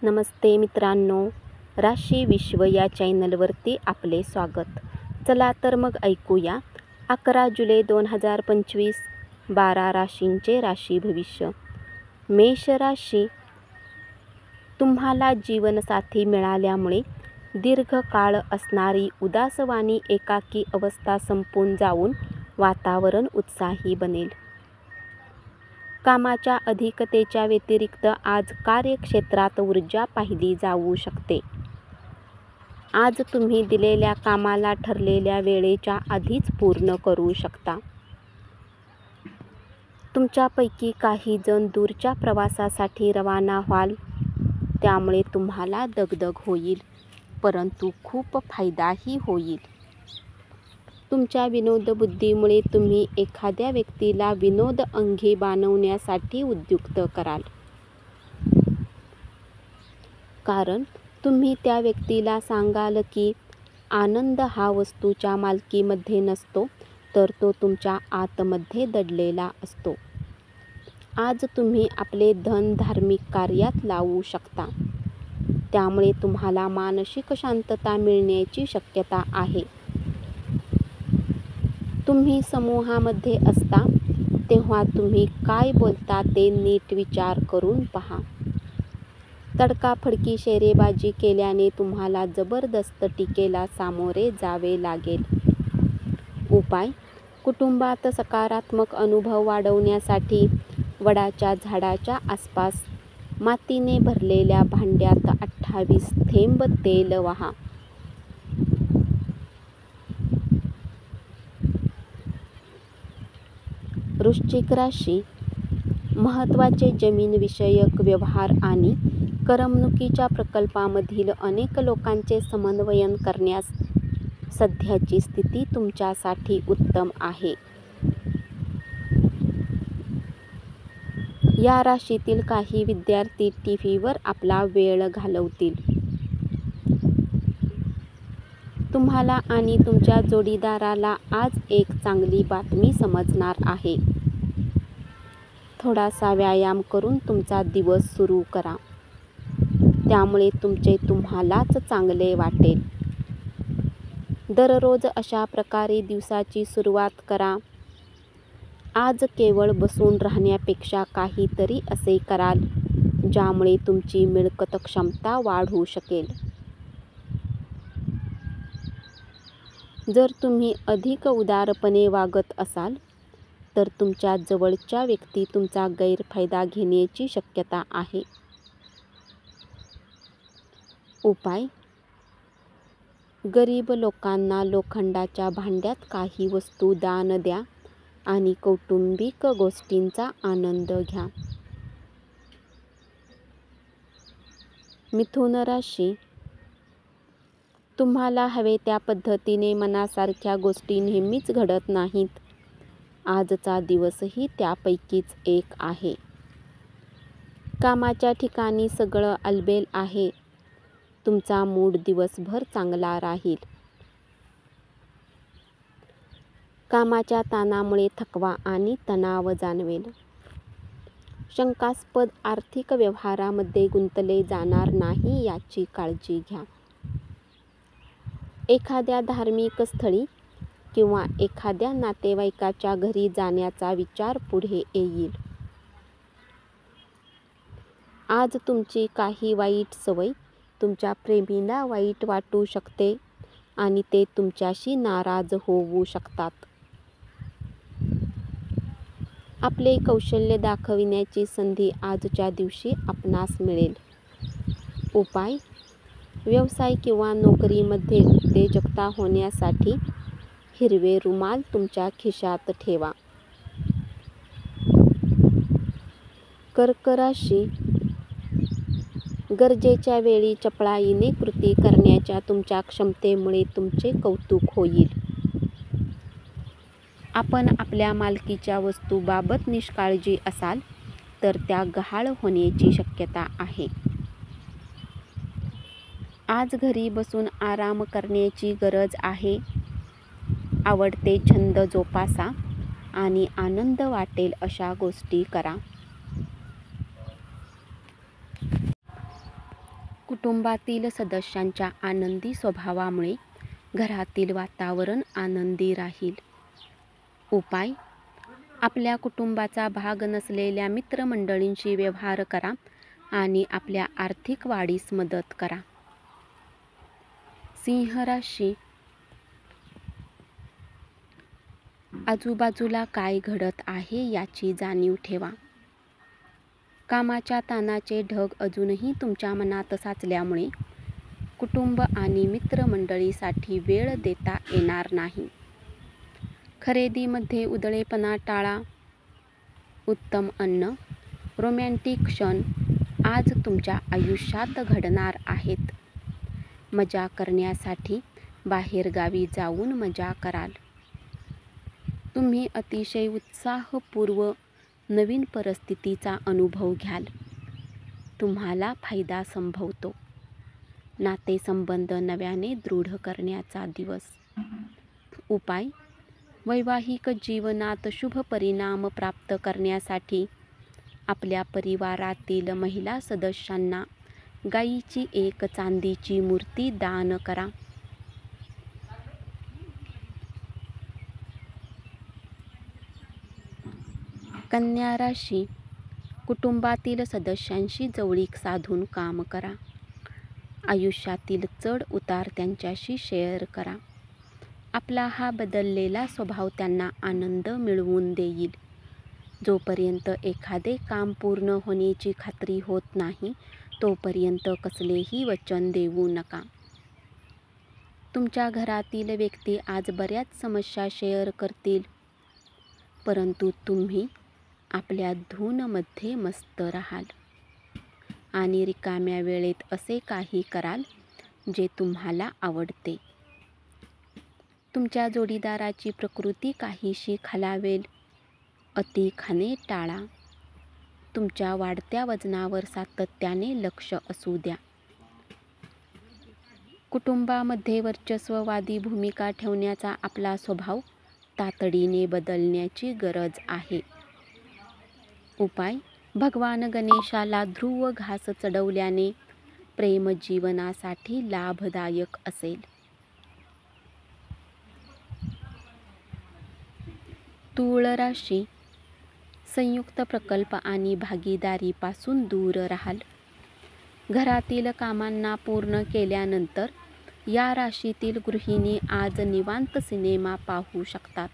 नमस्ते मित्रांनो, राशी विश्व या चॅनलवरती आपले स्वागत. चला तर मग ऐकूया 11 जुलै 2025 12 राशींचे राशी भविष्य. मेष राशी, तुम्हाला जीवनसाथी मिळाल्यामुळे दीर्घकाळ असणारी उदासवाणी एकाकी अवस्था संपून जाऊन वातावरण उत्साही बनेल. कामाच्या अधिकतेच्या व्यतिरिक्त आज कार्यक्षेत्रात ऊर्जा पाहिली जाऊ शकते. आज तुम्ही दिलेल्या कामाला ठरलेल्या वेळेच्या आधीच पूर्ण करू शकता. तुमच्यापैकी काही जण दूरच्या प्रवासासाठी रवाना व्हाल, त्यामुळे तुम्हाला दगदग होईल, परंतु खूप फायदाही होईल. तुमच्या विनोदबुद्धीमुळे तुम्ही एखाद्या व्यक्तीला विनोद अंगी बाणवण्यासाठी उद्युक्त कराल. कारण तुम्ही त्या व्यक्तीला सांगाल की आनंद हा वस्तूच्या मालकीमध्ये नसतो, तर तो तुमच्या आतमध्ये दडलेला असतो. आज तुम्ही आपले धन धार्मिक कार्यात लावू शकता, त्यामुळे तुम्हाला मानसिक शांतता मिळण्याची शक्यता आहे. तुम्ही समूहामध्ये असता तेव्हा तुम्ही काय बोलता ते नीट विचार करून पहा. तडकाफडकी शेरेबाजी केल्याने तुम्हाला जबरदस्त टीकेला सामोरे जावे लागेल. उपाय: कुटुंबात सकारात्मक अनुभव वाढवण्यासाठी वडाच्या झाडाच्या आसपास मातीने भरलेल्या भांड्यात 28 थेंब तेल वहा. वृश्चिक राशी, महत्त्वाचे जमीन-विषयक व्यवहार आणि करमणुकीच्या प्रकल्पांमधील अनेक लोकांचे समन्वयन करण्यास सध्याची स्थिती तुमच्यासाठी उत्तम आहे. या राशीतील काही विद्यार्थी टीव्हीवर आपला वेळ घालवतील. तुम्हाला आणि तुमच्या जोडीदाराला आज एक चांगली बातमी समजणार आहे. थोडासा व्यायाम करून तुमचा दिवस सुरू करा, त्यामुळे तुमचे तुम्हालाच चांगले वाटेल. दररोज अशा प्रकारे दिवसाची सुरुवात करा. आज केवळ बसून राहण्यापेक्षा काहीतरी असे कराल ज्यामुळे तुमची मिळकत क्षमता वाढू शकेल. जर तुम्ही अधिक उदारपणे वागत असाल तर तुमच्या जवळच्या व्यक्ती तुमचा गैरफायदा घेण्याची शक्यता आहे. उपाय: गरीब लोकांना लोखंडाच्या भांड्यात काही वस्तू दान द्या आणि कौटुंबिक गोष्टींचा आनंद घ्या. मिथुन राशी, तुम्हाला हवे त्या पद्धतीने मनासारख्या गोष्टी नेहमीच घडत नाहीत. आजचा दिवसही त्यापैकीच एक आहे. कामाच्या ठिकाणी सगळं आलबेल आहे. तुमचा मूड दिवसभर चांगला राहील. कामाच्या ताणामुळे थकवा आणि तणाव जाणवेल. शंकास्पद आर्थिक व्यवहारामध्ये गुंतले जाणार नाही याची काळजी घ्या. एखाद्या धार्मिक स्थळी किंवा एखाद्या नातेवाईकाच्या घरी जाण्याचा विचार पुढे येईल. आज तुमची काही वाईट सवय तुमच्या प्रेमीला वाईट वाटू शकते आणि ते तुमच्याशी नाराज होऊ शकतात. आपले कौशल्य दाखविण्याची संधी आजच्या दिवशी आपणास मिळेल. उपाय: व्यवसाय किंवा नोकरीमध्ये उत्तेजकता होण्यासाठी हिरवे रुमाल तुमच्या खिशात ठेवा. कर्क राशी, गरजेच्या वेळी चपळाईने कृती करण्याच्या तुमच्या क्षमतेमुळे तुमचे कौतुक होईल. आपण आपल्या मालकीच्या वस्तूबाबत निष्काळजी असाल तर त्या गहाळ होण्याची शक्यता आहे. आज घरी बसून आराम करण्याची गरज आहे. आवडते छंद जोपासा आणि आनंद वाटेल अशा गोष्टी करा. कुटुंबातील सदस्यांच्या आनंदी स्वभावामुळे घरातील वातावरण आनंदी राहील. उपाय: आपल्या कुटुंबाचा भाग नसलेल्या मित्रमंडळींशी व्यवहार करा आणि आपल्या आर्थिक वाढीस मदत करा. सिंह राशी: आजूबाजूला काय घडत आहे याची जाणीव ठेवा. कामाच्या ताणाचे ढग अजूनही तुमच्या मनात साचल्यामुळे कुटुंब आणि मित्रमंडळीसाठी वेळ देता येणार नाही. खरेदीमध्ये उधळेपणा टाळा. उत्तम अन्न, रोमॅन्टिक क्षण आज तुमच्या आयुष्यात घडणार आहेत. मजा करण्यासाठी बाहेरगावी जाऊन मजा कराल. तुम्ही अतिशय उत्साहपूर्व नवीन परिस्थितीचा अनुभव घ्याल. तुम्हाला फायदा संभवतो. नातेसंबंध नव्याने दृढ करण्याचा दिवस. उपाय: वैवाहिक जीवनात शुभ परिणाम प्राप्त करण्यासाठी आपल्या परिवारातील महिला सदस्यांना गायीची एक चांदीची मूर्ती दान करा. कन्या राशी: कुटुंबातील सदस्यांशी जवळीक साधून काम करा. आयुष्यातील चढ उतार त्यांच्याशी शेअर करा. आपला हा बदललेला स्वभाव त्यांना आनंद मिळवून देईल. जोपर्यंत एखादे काम पूर्ण होण्याची खात्री होत नाही तोपर्यंत कसलेही वचन देऊ नका. तुमच्या घरातील व्यक्ती आज बऱ्याच समस्या शेअर करतील, परंतु तुम्ही आपल्या धूनमध्ये मस्त राहाल आणि रिकाम्या वेळेत असे काही कराल जे तुम्हाला आवडते. तुमच्या जोडीदाराची प्रकृती काहीशी खालावेल. अति खाणे टाळा. तुमच्या वाढत्या वजनावर सातत्याने लक्ष असू द्या. कुटुंबामध्ये वर्चस्ववादी भूमिका ठेवण्याचा आपला स्वभाव तातडीने बदलण्याची गरज आहे. उपाय: भगवान गणेशाला ध्रुव घास चढवल्याने प्रेम जीवनासाठी लाभदायक असेल. तूळ राशी: संयुक्त प्रकल्प आणि भागीदारीपासून दूर राहाल. घरातील कामांना पूर्ण केल्यानंतर या राशीतील गृहिणी आज निवांत सिनेमा पाहू शकतात.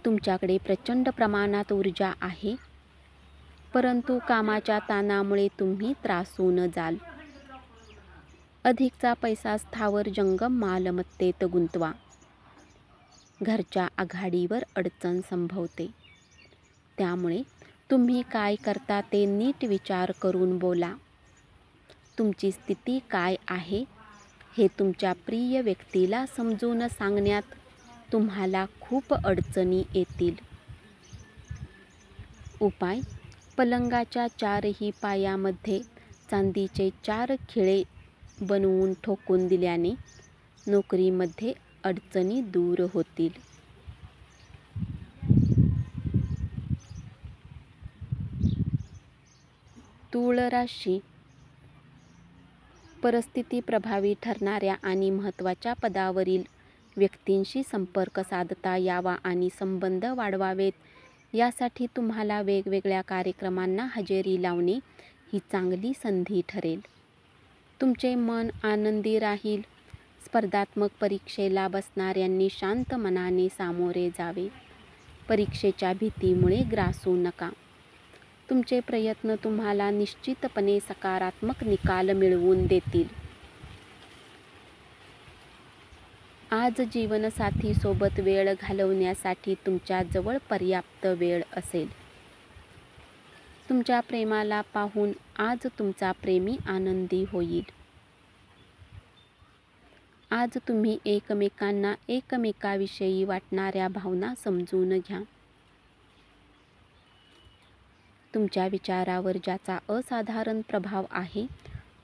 तुमच्याकडे प्रचंड प्रमाणात ऊर्जा आहे, परंतु कामाच्या ताणामुळे तुम्ही त्रासून जाल. अधिकचा पैसा स्थावर जंगम मालमत्तेत गुंतवा. घरच्या आघाडीवर अडचण संभवते, त्यामुळे तुम्ही काय करता ते नीट विचार करून बोला. तुमची स्थिती काय आहे हे तुमच्या प्रिय व्यक्तीला समजून सांगण्यात तुम्हाला खूप अडचणी येतील. उपाय: पलंगाच्या चारही पायामध्ये चांदीचे 4 खिळे बनवून ठोकून दिल्याने नोकरीमध्ये अडचणी दूर होतील. तूळ राशी: परिस्थिती प्रभावी ठरणाऱ्या आणि महत्त्वाच्या पदावरील व्यक्तींशी संपर्क साधता यावा आणि संबंध वाढवावेत यासाठी तुम्हाला वेगवेगळ्या कार्यक्रमांना हजेरी लावणे ही चांगली संधी ठरेल. तुमचे मन आनंदी राहील. स्पर्धात्मक परीक्षेला बसणाऱ्यांनी शांत मनाने सामोरे जावे. परीक्षेच्या भीतीमुळे ग्रासू नका. तुमचे प्रयत्न तुम्हाला निश्चितपणे सकारात्मक निकाल मिळवून देतील. आज जीवनसाथी सोबत वेळ घालवण्यासाठी तुमच्या जवळ पर्याप्त वेळ असेल. तुमच्या प्रेमाला पाहून आज तुमचा प्रेमी आनंदी होईल. आज तुम्ही एकमेकांना एकमेकाविषयी वाटणाऱ्या भावना समजून घ्या. तुमच्या विचारावर ज्याचा असाधारण प्रभाव आहे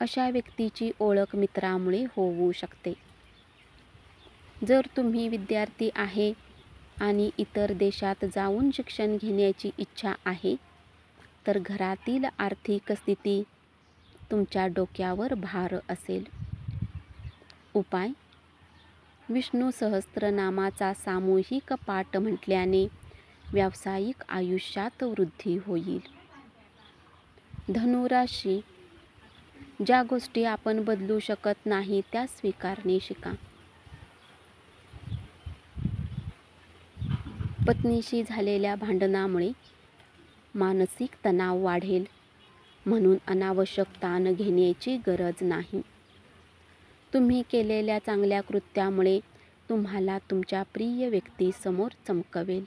अशा व्यक्तीची ओळख मित्रामुळे होऊ शकते. जर तुम्ही विद्यार्थी आहे आणि इतर देशात जाऊन शिक्षण घेण्याची इच्छा आहे तर घरातील आर्थिक स्थिती तुमच्या डोक्यावर भार असेल. उपाय: विष्णू सहस्त्रनामाचा सामूहिक पाठ म्हटल्याने व्यावसायिक आयुष्यात वृद्धी होईल. धनुराशी: ज्या गोष्टी आपण बदलू शकत नाही त्या स्वीकारणे शिका. पत्नीशी झालेल्या भांडणामुळे मानसिक तणाव वाढेल, म्हणून अनावश्यक ताण घेण्याची गरज नाही. तुम्ही केलेल्या चांगल्या कृत्यामुळे तुम्हाला तुमच्या प्रिय व्यक्ती समोर चमकवेल.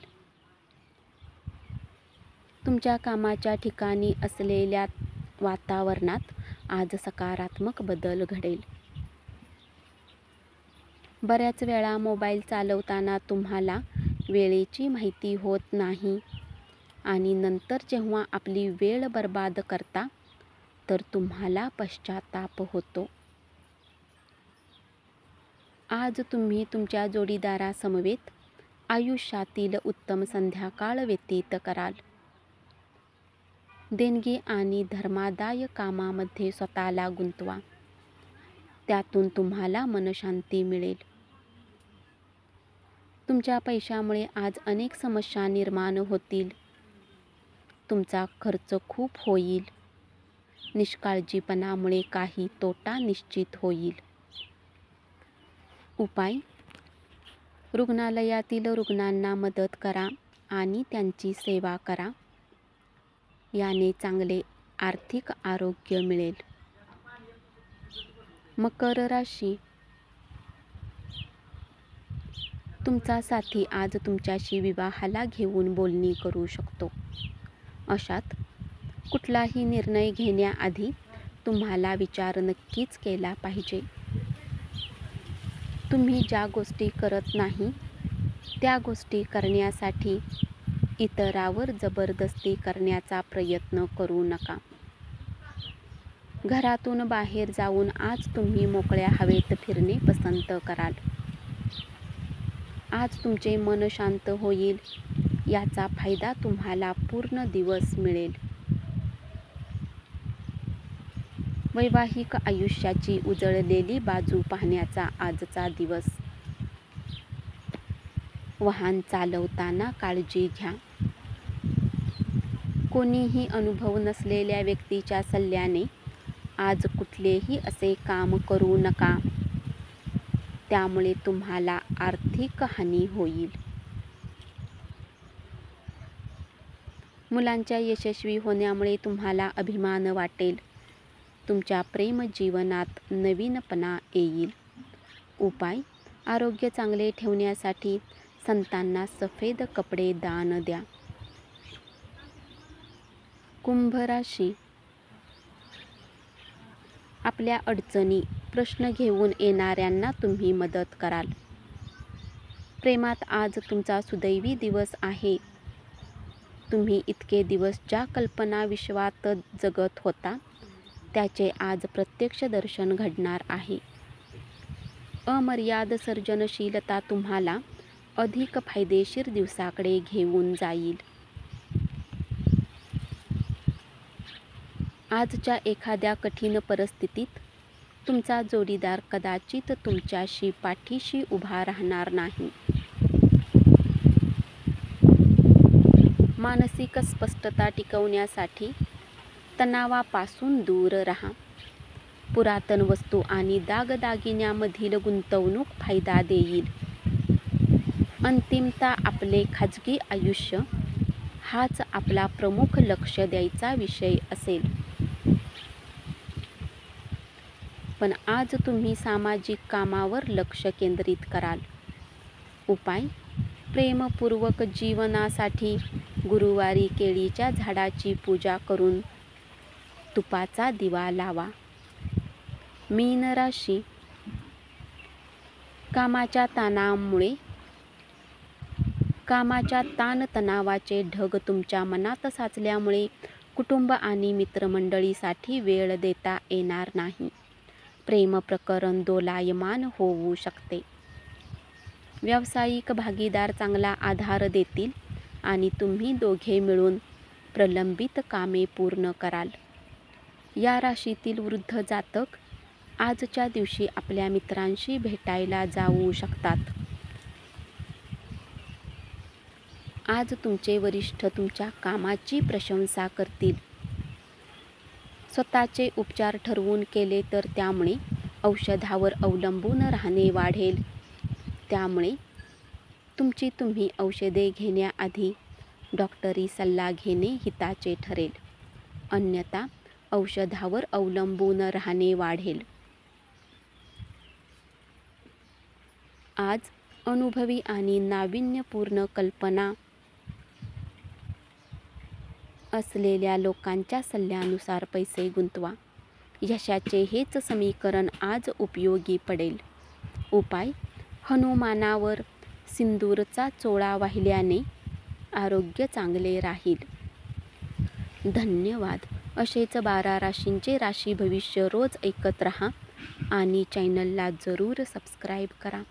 तुमच्या कामाच्या ठिकाणी असलेल्या वातावरणात आज सकारात्मक बदल घडेल. बऱ्याच वेळा मोबाईल चालवताना तुम्हाला वेळेची माहिती होत नाही आणि नंतर जेव्हा आपली वेळ बर्बाद करता तर तुम्हाला पश्चाताप होतो. आज तुम्ही तुमच्या जोडीदारासमवेत आयुष्यातील उत्तम संध्याकाळ व्यतीत कराल. देणगी आणि धर्मादाय कामामध्ये स्वतःला गुंतवा. त्यातून तुम्हाला मनशांती मिळेल. तुमच्या पैशामुळे आज अनेक समस्या निर्माण होतील. तुमचा खर्च खूप होईल. निष्काळजीपणामुळे काही तोटा निश्चित होईल. उपाय: रुग्णालयातील रुग्णांना मदत करा आणि त्यांची सेवा करा. याने चांगले आर्थिक आरोग्य मिळेल. मकर राशी: तुमचा साथी आज तुमच्याशी विवाहाला घेऊन बोलणी करू शकतो. अशात कुठलाही निर्णय घेण्याआधी तुम्हाला विचार नक्कीच केला पाहिजे. तुम्ही ज्या गोष्टी करत नाही त्या गोष्टी करण्यासाठी इतरावर जबरदस्ती करण्याचा प्रयत्न करू नका. घरातून बाहेर जाऊन आज तुम्ही मोकळ्या हवेत फिरणे पसंत कराल. आज तुमचे मन शांत होईल. याचा फायदा तुम्हाला पूर्ण दिवस मिळेल. वैवाहिक आयुष्याची उजळलेली बाजू पाहण्याचा आजचा दिवस. वाहन चालवताना काळजी घ्या. कोणीही अनुभव नसलेल्या व्यक्तीच्या सल्ल्याने आज कुठलेही असे काम करू नका. त्यामुळे तुम्हाला आर्थिक हानी होईल. मुलांच्या यशस्वी होण्यामुळे तुम्हाला अभिमान वाटेल. तुमच्या प्रेम जीवनात नवीनपणा येईल. उपाय: आरोग्य चांगले ठेवण्यासाठी संतांना सफेद कपडे दान द्या. कुंभ राशी: आपल्या अडचणी, प्रश्न घेऊन येणाऱ्यांना तुम्ही मदत कराल. प्रेमात आज तुमचा सुदैवी दिवस आहे. तुम्ही इतके दिवस ज्या कल्पना विश्वात जगत होता त्याचे आज प्रत्यक्ष दर्शन घडणार आहे. अमर्याद सर्जनशीलता तुम्हाला अधिक फायदेशीर दिवसाकडे घेऊन जाईल. आजच्या एखाद्या कठीण परिस्थितीत तुमचा जोडीदार कदाचित तुमच्याशी पाठीशी उभा राहणार नाही. मानसिक स्पष्टता टिकवण्यासाठी तणावापासून दूर राहा. पुरातन वस्तू आणि दागदागिन्यांमधील गुंतवणूक फायदा देईल. अंतिमतः आपले खाजगी आयुष्य हाच आपला प्रमुख लक्ष द्यायचा विषय असेल. पण आज तुम्ही सामाजिक कामावर लक्ष केंद्रित कराल. उपाय: प्रेमपूर्वक जीवनासाठी गुरुवारी केळीच्या झाडाची पूजा करून तुपाचा दिवा लावा. मीन राशी: कामाच्या ताणतणावाचे ढग तुमच्या मनात साचल्यामुळे कुटुंब आणि मित्रमंडळीसाठी वेळ देता येणार नाही. प्रेम प्रकरण दोलायमान होऊ शकते. व्यावसायिक भागीदार चांगला आधार देतील आणि तुम्ही दोघे मिळून प्रलंबित कामे पूर्ण कराल. या राशीतील वृद्ध जातक आजच्या दिवशी आपल्या मित्रांशी भेटायला जाऊ शकतात. आज तुमचे वरिष्ठ तुमच्या कामाची प्रशंसा करतील. स्वतःचे उपचार ठरवून केले तर त्यामुळे औषधावर अवलंबून राहणे वाढेल. त्यामुळे तुम्ही औषधे घेण्याआधी डॉक्टरी सल्ला घेणे हिताचे ठरेल. अन्यथा औषधावर अवलंबून राहणे वाढेल. आज अनुभवी आणि नाविन्यपूर्ण कल्पना असलेल्या लोकांच्या सल्ल्यानुसार पैसे गुंतवा. यशाचे हेच समीकरण आज उपयोगी पडेल. उपाय: हनुमानावर सिंदूरचा चोळा वाहिल्याने आरोग्य चांगले राहील. धन्यवाद. असेच 12 राशींचे राशी भविष्य रोज ऐकत रहा आणि चॅनलला जरूर सबस्क्राईब करा.